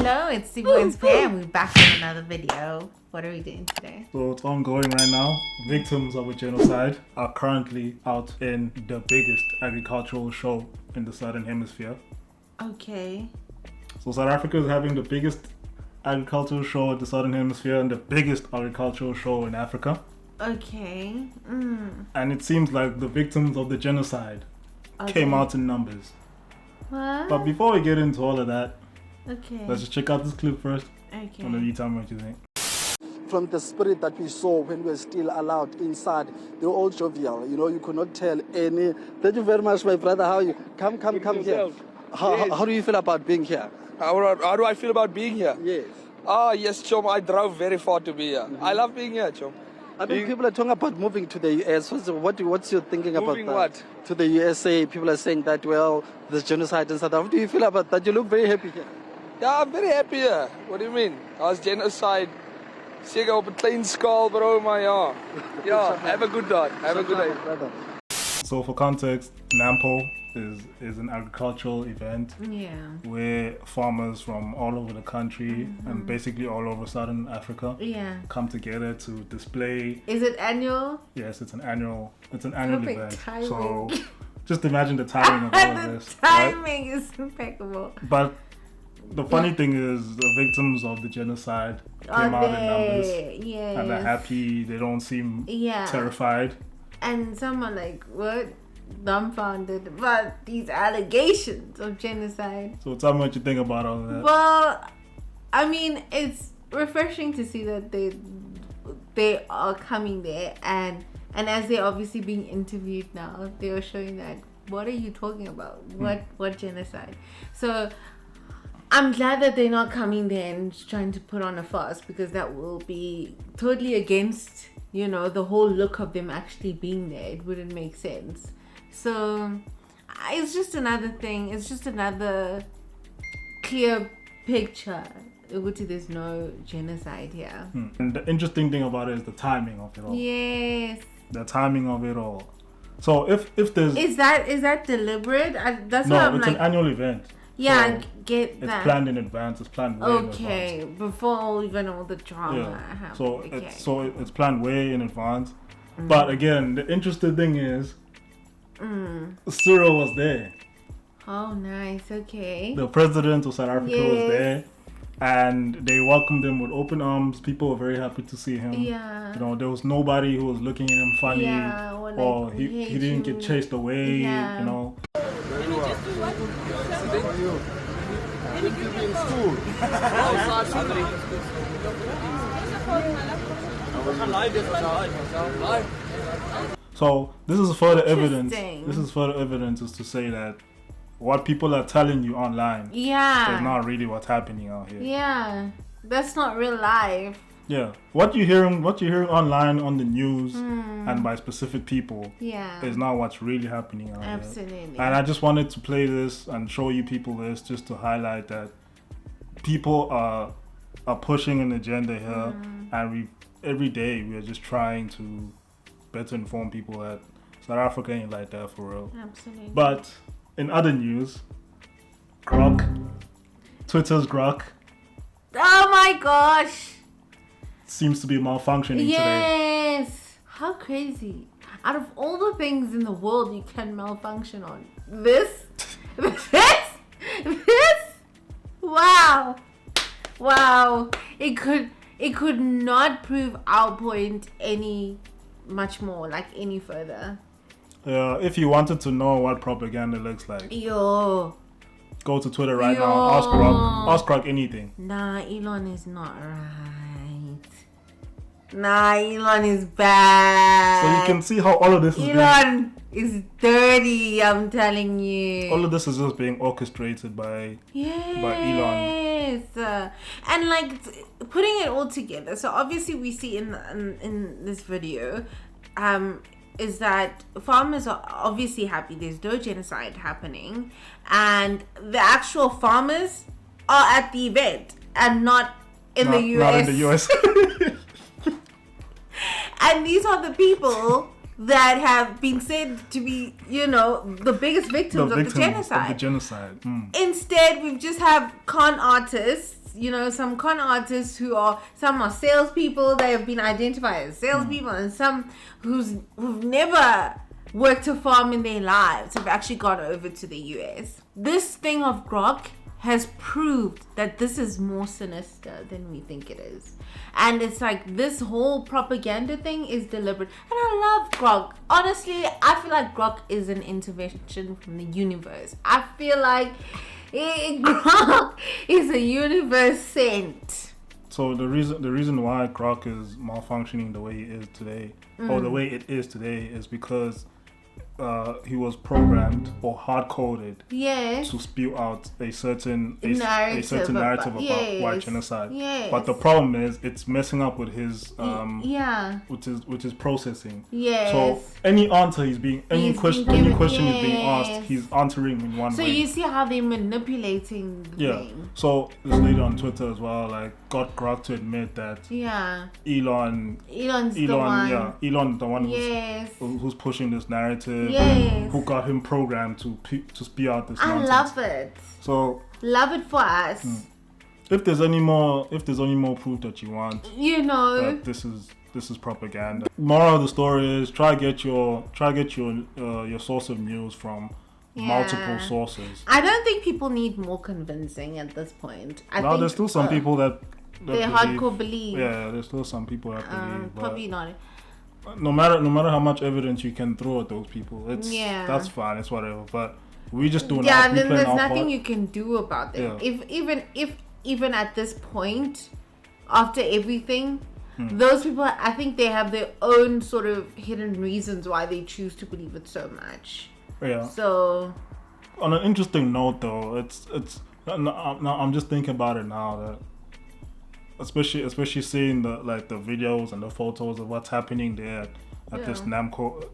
Hello, it's Debunking and we're back with another video. What are we doing today? So it's ongoing right now. Victims of a genocide are currently out in the biggest agricultural show in the Southern Hemisphere. Okay. So South Africa is having the biggest agricultural show in the Southern Hemisphere and the biggest agricultural show in Africa. Okay. And it seems like the victims of the genocide came out in numbers. What? But before we get into all of that, Okay. let's just check out this clip first. Okay. And then you tell me what you think. From the spirit that we saw when we were still allowed inside, they were all jovial. You know, you could not tell any. Thank you very much, my brother. How are you? Come here. How do you feel about being here? How do I feel about being here? Yes. Yes, Chom. I drove very far to be here. I love being here, Chom. I mean, people are talking about moving to the US. What's your thinking about Moving that? what? To the USA. People are saying that, well, there's genocide in South Africa. What do you feel about that? You look very happy here. Yeah, I'm very happy here. What do you mean? Daar's genocide. Seker op 'n klein skaal, bro, maar ja. Yeah, have a good day. Have a good day. Brother. So for context, NAMPO is an agricultural event Yeah. where farmers from all over the country and basically all over Southern Africa Yeah. come together to display. Is it annual? Yes, it's an annual Perfect event. timing. So just imagine the timing of all of The this. Right? timing is impeccable. But the funny thing is the victims of the genocide came out in numbers Yes. and they're happy. They don't seem Yeah. terrified. And some are like, what? Dumbfounded about these allegations of genocide. So tell me what you think about all of that. Well, I mean, it's refreshing to see that they are coming there, and as they're obviously being interviewed now, they are showing that, what are you talking about? What genocide? So I'm glad that they're not coming there and trying to put on a fuss, because that will be totally against, you know, the whole look of them actually being there. It wouldn't make sense. So it's just another thing. It's just another clear picture. There's no genocide here. And the interesting thing about it is the timing of it all. Yes. The timing of it all. So if there's Is that deliberate? That's what no, I'm it's like. an annual event. Yeah, So I get it's that. planned in advance. It's planned way in advance. Okay, before even all the drama Yeah. happened. So it's planned way in advance. But again, the interesting thing is Cyril was there. Oh, nice. Okay. The president of South Africa was Yes. there. And they welcomed him with open arms. People were very happy to see him. Yeah. You know, there was nobody who was looking at him funny. Yeah, or like, or we he hate didn't you. get chased away. Yeah. You know. So this is further evidence. Interesting. This is further evidence is to say that what people are telling you online Yeah. is not really what's happening out here. Yeah. That's not real life. Yeah. What you're hearing online on the news and by specific people Yeah. is not what's really happening out Absolutely. here. And I just wanted to play this and show you people this just to highlight that people are pushing an agenda here, and every day we are just trying to better inform people that South Africa ain't like that for real. Absolutely. But in other news, Twitter's Grok Oh my gosh. seems to be malfunctioning today. Yes. How crazy. Out of all the things in the world you can malfunction on, this. Wow. It could not prove our point any much more, like any further. If you wanted to know what propaganda looks like, Yo. go to Twitter right Yo. now. Ask Grok anything. Nah, Elon is not right. Nah, Elon is bad. So you can see how all of this is being, Elon is dirty, I'm telling you. all of this is just being orchestrated by Yes. And like putting it all together. So obviously we see in this video is that farmers are obviously happy there's no genocide happening, and the actual farmers are at the event and not in the US. Not in the US. And these are the people that have been said to be, you know, the biggest victims of the genocide. Of the genocide. Instead, we just have con artists some con artists some are salespeople. They have been identified as salespeople, and some who've never worked a farm in their lives have actually gone over to the US. This thing of Grok has proved that this is more sinister than we think it is. And it's like this whole propaganda thing is deliberate. And I love Grok. Honestly, I feel like Grok is an intervention from the universe. I feel like Grok is a universe sent. So the reason why Grok is malfunctioning the way it is today, or the way it is today, is because he was programmed or hard-coded to spew out a certain narrative about white genocide. Yes. But the problem is it's messing up with his with his processing. Yes. So any answer he's being question he's being asked, he's answering in one way. So you see how they're manipulating the thing. So this lady on Twitter as well, like, got Grok to admit that Elon's the one. Elon the one who's pushing this narrative. Yes. Who got him programmed to spew out this nonsense. I love it. So love it for us. If there's any more proof that you want, that this is propaganda. Moral of the story is try get your source of news from multiple sources. I don't think people need more convincing at this point. There's still some people that they hardcore believe. Yeah, there's still some people that believe. Probably not. No matter how much evidence you can throw at those people, that's fine. It's whatever. But we just do then there's nothing you can do about it. Yeah. If even at this point, after everything, those people, I think they have their own sort of hidden reasons why they choose to believe it so much. Yeah. So, on an interesting note, though, it's I'm just thinking about it now that. Especially seeing the videos and the photos of what's happening there at this Namco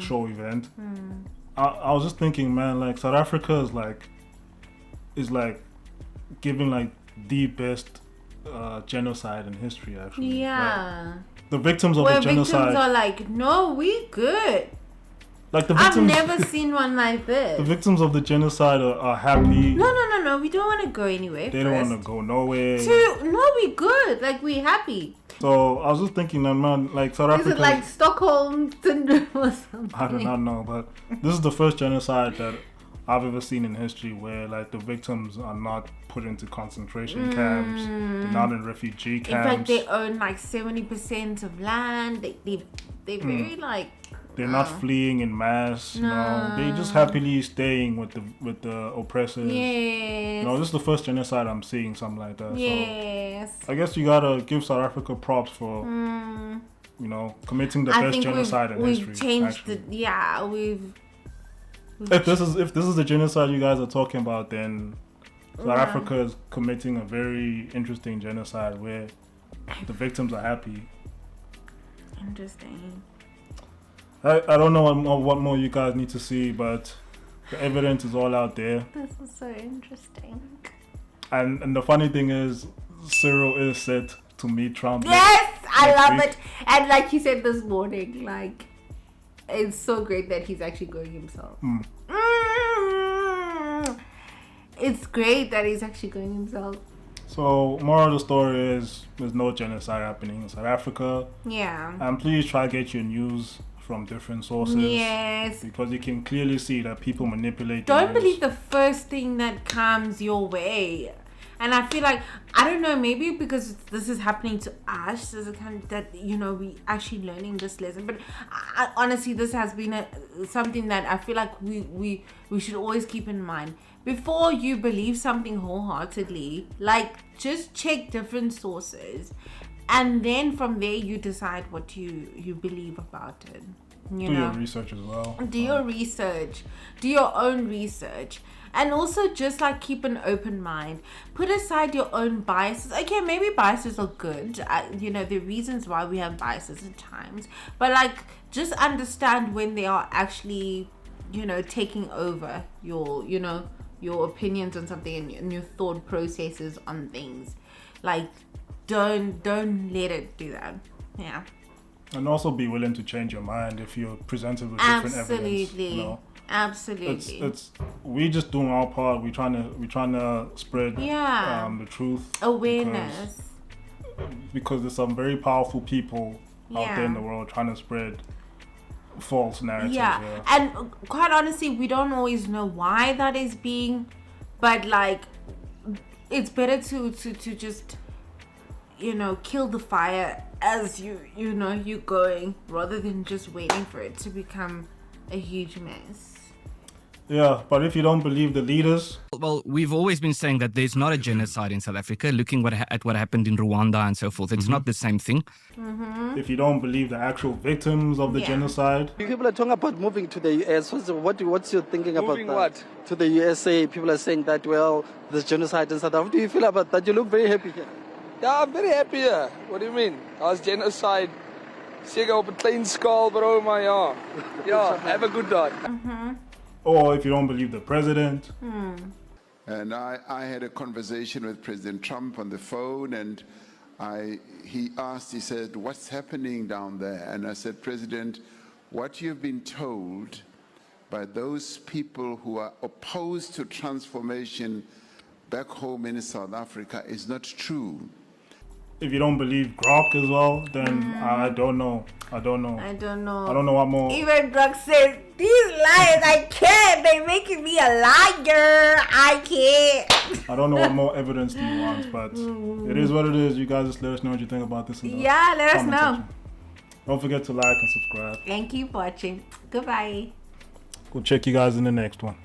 show event. I was just thinking, man, like South Africa is giving the best genocide in history, actually. Yeah. Like, the victims of the genocide. Victims are like, no, we good. Like the victims, I've never seen one like this. The victims of the genocide are happy. No. We don't want to go anywhere. They don't want to go nowhere. No, we good. Like, we happy. So I was just thinking that, man, like South Africa. Is it like Stockholm syndrome or something? I do not know, but this is the first genocide that I've ever seen in history where like the victims are not put into concentration camps, they're not in refugee camps. In fact, they own like 70% of land. They're very like. They're not fleeing in mass. No, they just happily staying with the oppressors. Yes. This is the first genocide I'm seeing something like that. Yes. So I guess you gotta give South Africa props for committing the best genocide in history. We've changed If this is the genocide you guys are talking about, then South Africa is committing a very interesting genocide where the victims are happy. Interesting. I don't know what more you guys need to see, but the evidence is all out there. This is so interesting. And the funny thing is, Cyril is set to meet Trump. Yes, I love it. And like he said this morning, like, it's so great that he's actually going himself. It's great that he's actually going himself. So, moral of the story is there's no genocide happening in South Africa. Yeah. And please try to get your news from different sources. Yes. Because you can clearly see that people manipulate. Don't believe the first thing that comes your way. And I feel like, I don't know, maybe because this is happening to us, there's a kind of that, we actually learning this lesson. But honestly, this has been something that I feel like we should always keep in mind. Before you believe something wholeheartedly, like, just check different sources. And then from there, you decide what you believe about it. Do your research as well. Do your research. Do your own research. And also just like keep an open mind. Put aside your own biases. Okay, maybe biases are good. There are reasons why we have biases at times. But like, just understand when they are actually, taking over your opinions on something and your thought processes on things. Like, don't let it do that. Yeah. And also be willing to change your mind if you're presented with different evidence. Absolutely. It's we just doing our part. We trying to spread the truth, awareness, because there's some very powerful people out there in the world trying to spread false narratives. And quite honestly, we don't always know why that is being, but like, it's better to just, kill the fire as you're going, rather than just waiting for it to become a huge mess. Yeah, but if you don't believe the leaders... Well, we've always been saying that there's not a genocide in South Africa, looking at what happened in Rwanda and so forth. It's not the same thing. If you don't believe the actual victims of the genocide... People are talking about moving to the US. What's your thinking about that? Moving what? To the USA. People are saying that, well, there's genocide in South Africa. What do you feel about that? You look very happy here. Ja, I'm very happy here. What do you mean? Daar's genocide. Seker op 'n klein skaal, bro, maar ja. Ja, have a good day. Or if you don't believe the president. And I had a conversation with President Trump on the phone, and he said, what's happening down there? And I said, President, what you've been told by those people who are opposed to transformation back home in South Africa is not true. If you don't believe Grok as well, then I don't know. I don't know what more. Even Grok says, these liars, I can't. They're making me a liar. I can't. I don't know what more evidence do you want, but it is what it is. You guys just let us know what you think about this. Let us know. Section. Don't forget to like and subscribe. And keep watching. Goodbye. We'll check you guys in the next one.